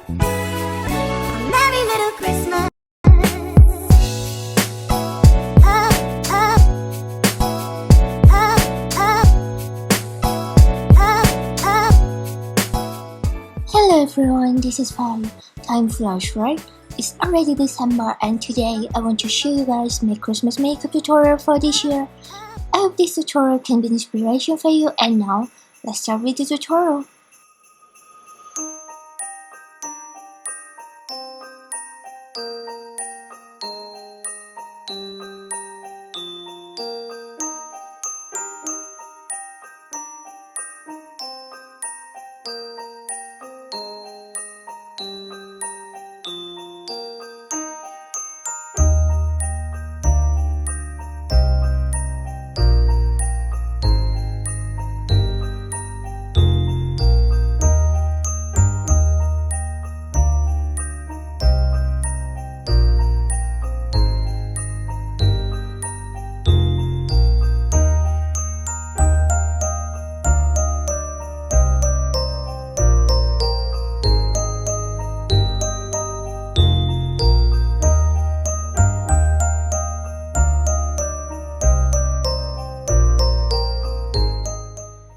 A merry little Christmas. Hello everyone, this is Saem. Time flies, right? It's already December and today I want to show you guys my Christmas makeup tutorial for this year. I hope this tutorial can be an inspiration for you, and now let's start with the tutorial.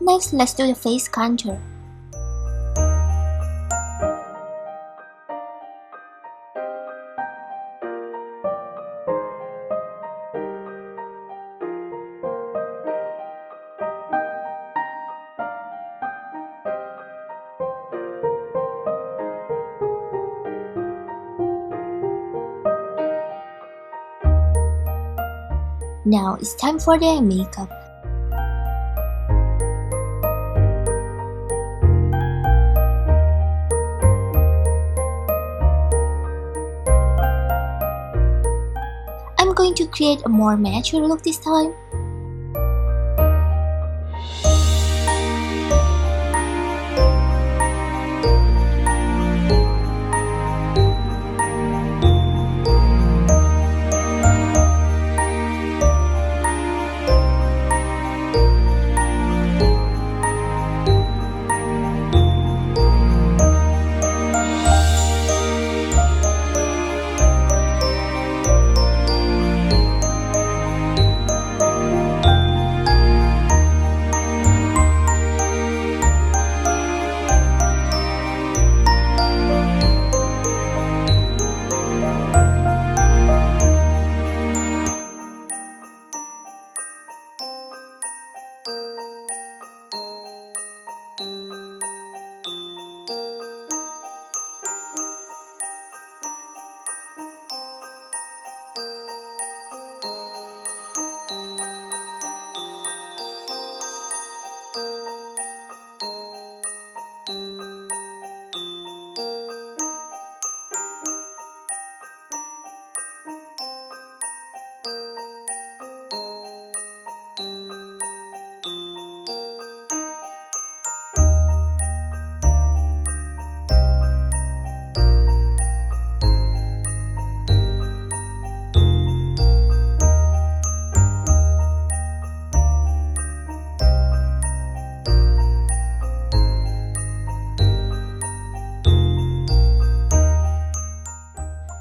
Next, let's do the face contour. Now it's time for the eye makeup. I'm going to create a more natural look this time.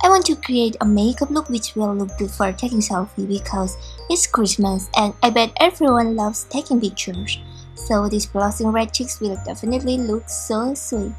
I want to create a makeup look which will look good for taking selfie because it's Christmas and I bet everyone loves taking pictures. So these blushing red cheeks will definitely look so sweet.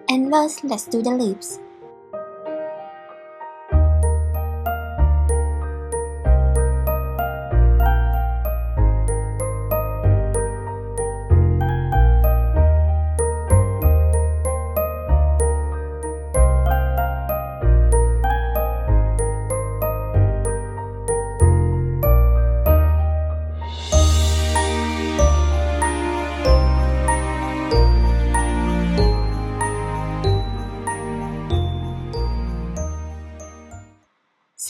And last, let's do the lips.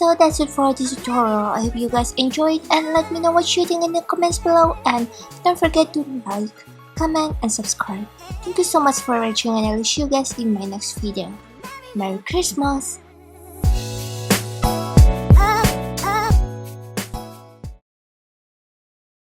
So that's it for this tutorial. I hope you guys enjoyed and let me know what you think in the comments below, and don't forget to like, comment and subscribe. Thank you so much for watching, and I'll see you guys in my next video. Merry Christmas!